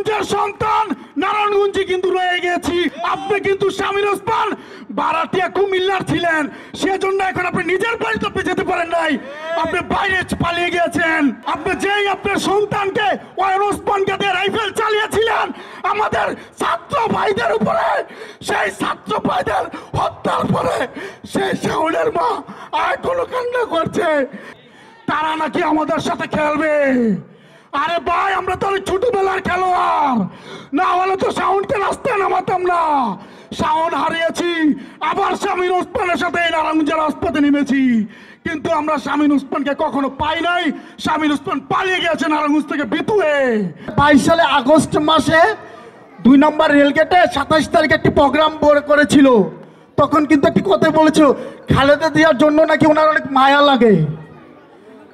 নারায়ণগঞ্জের সন্তান নারায়ণগঞ্জে কিন্তু রয়ে গেছি। আপনি কিন্তু শামীর ওসমান ভাড়াটিয়া কুমিল্লার ছিলেন, সেজন্য এখন আপনি নিজের বাড়িতে যেতে পারেন নাই, আপনি বাইরে পালিয়ে গিয়েছেন। আপনি যেই আপনার সন্তানকে ওয়ান ওসমানকে দিয়ে রাইফেল চালিয়েছিলেন আমাদের ছাত্র ভাইদের উপরে, সেই ছাত্র ভাইদের হত্যার পরে সেই শাওনের মা এখনো কান্না করছে, তারা নাকি আমাদের সাথে খেলবে। আরে ভাই, আমরা তো ছোটবেলার খেলোয়াড়, না হলে তো শাওনকে রাস্তায় নামাতাম না। শাওন হারিয়েছি, আবার শামীর ওসমানের সাথে নারায়ণগঞ্জের রাজপথে নেমেছি, কিন্তু আমরা শামীর ওসমানকে কখনো পাই নাই। শামীর ওসমান পালিয়ে গেছে নারায়ণগঞ্জ থেকে বিতুয়ে। 22 সালে আগস্ট মাসে 2 নম্বর রেলগেটে 27 তারিখে একটি প্রোগ্রাম করেছিল। তখন কিন্তু একটি কথা বলেছিল, খালেদা জিয়ার জন্য নাকি ওনার অনেক মায়া লাগে।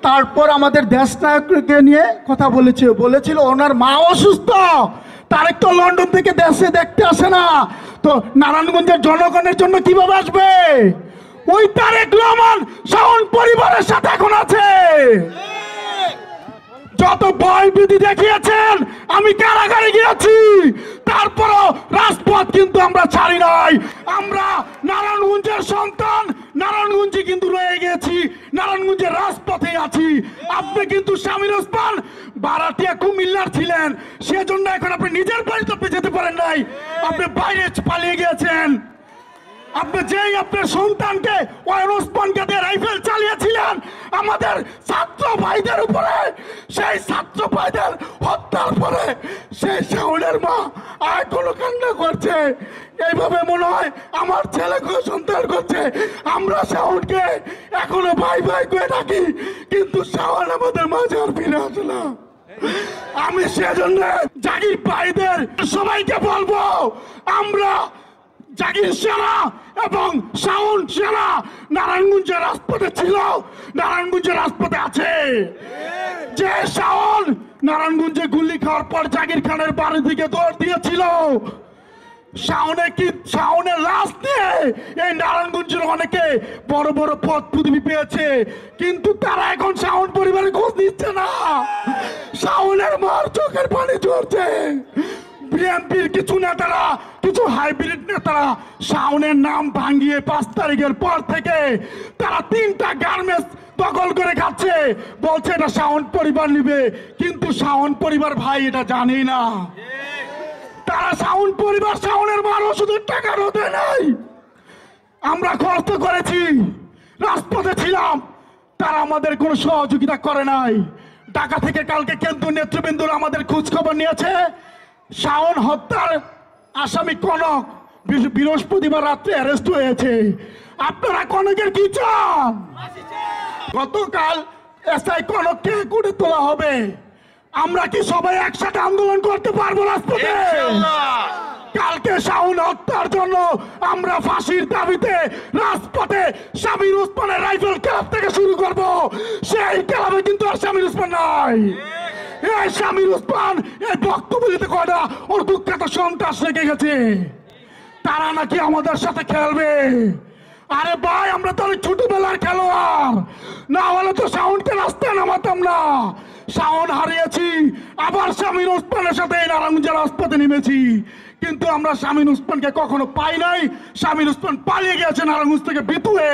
তারপর আমাদের দেশ নায়ককে নিয়ে কথা বলেছিল ওনার মা অসুস্থ, তারেক তো লন্ডন থেকে দেশে দেখতে আসে না, তো নারায়ণগঞ্জের জনগণের জন্য কিভাবে আসবে? ওই তারেক রহমান শাওন পরিবারের সাথে এখন আছে। যত ভয় ভীতি দেখিয়েছেন, আমি কারাগারে গিয়েছি, তারপরও রাজপথ কিন্তু আমরা ছাড়ি নাই। আমরা নারায়ণগঞ্জের সন্তান নারায়ণগঞ্জে কিন্তু রয়ে গেছি, নারায়ণগঞ্জের রাজপথে আছি। আপনি কিন্তু শামীর ওসমান ভাড়াটিয়া কুমিল্লার ছিলেন, সেজন্য এখন আপনি নিজের বাড়িতে যেতে পারেন নাই, আপনি বাইরে পালিয়ে গিয়েছেন। আপনি যেই আপনার সন্তানকে ওয়ান ওসমানকে দিয়ে রাইফেল চালিয়েছিলেন আমাদের ছাত্র ভাইদের উপরে, সেই ছাত্র ভাইদের হত্যার পরে সেই শাওনের মা এখনো কান্না করছে। এইভাবে মনে হয় আমার ছেলেকে সন্তান করছে। আমরা শাওনকে এখনো ভাই ভাই করে ডাকি, কিন্তু শাওন আমাদের মাঝে আর ফিরে আসে না। আমি সেজন্য জাগির ভাইদের সবাইকে বলবো, আমরা জাগির সেনা এবং শাওন সেনা নারায়ণগঞ্জের রাজপথে ছিল, নারায়ণগঞ্জের রাজপথে আছে। যে শাওন নারায়ণগঞ্জে গুলি খাওয়ার পর জাগির খানের বাড়ি থেকে দৌড় দিয়েছিল, শাওনের লাশ নিয়ে এই নারায়ণগঞ্জের অনেকে বড় বড় পদ পদবি পেয়েছে, কিন্তু তারা এখন শাওন পরিবারের খোঁজ নিচ্ছে না। শাওনের মার চোখের পানি ঝরছে। বিএনপির কিছু নেতারা, কিছু হাইব্রিড নেতারা শাওনের নাম ভাঙিয়ে 5 তারিখের পর থেকে তারা 3টা গার্মেন্টস দখল করে খাচ্ছে, বলছে এটা শাওন পরিবার নিবে, কিন্তু শাওন পরিবার ভাই এটা জানেই না। তারা শাওন পরিবার শাওনের মার ওষুধের টাকা রোধে নাই। আমরা খরচ করেছি, রাজপথে ছিলাম, তারা আমাদের কোনো সহযোগিতা করে নাই। ঢাকা থেকে কালকে কেন্দ্রীয় নেতৃবৃন্দরা আমাদের খোঁজ খবর নিয়েছে, শাওন হত্যার আসামি কনক বৃহস্পতিবার রাত্রে অ্যারেস্ট হয়েছে। আপনারা কনকের কি চান? গতকাল এসআই কনককে কোর্টে তোলা হবে। আমরা কি সবাই একসাথে আন্দোলন করতে পারবো রাজপথে? কালকে শাওন হত্যার জন্য আমরা ফাঁসির দাবিতে রাজপথে শামীর ওসমানের রাইফেল ক্লাব থেকে শুরু করব। সেই ক্লাবে কিন্তু আর শামীর ওসমান নাই। এই শামীর ওসমান এই বক্তব্য দিতে কয়টা ওর দুঃখাত সন্ত্রাস রেখে গেছে, তারা নাকি আমাদের সাথে খেলবে। আরে ভাই, আমরা তো ছোটবেলার খেলোয়াড়, না হলে তো শাওনকে রাস্তায় নামাতাম না। শাওন হারিয়েছি, আবার শামীর ওসমানের সাথে নারায়ণগঞ্জের রাজপথে নেমেছি, কিন্তু আমরা শামীর ওসমানকে কখনো পাই নাই। শামীর ওসমান পালিয়ে গেছে নারায়ণগঞ্জ থেকে বিতুয়ে।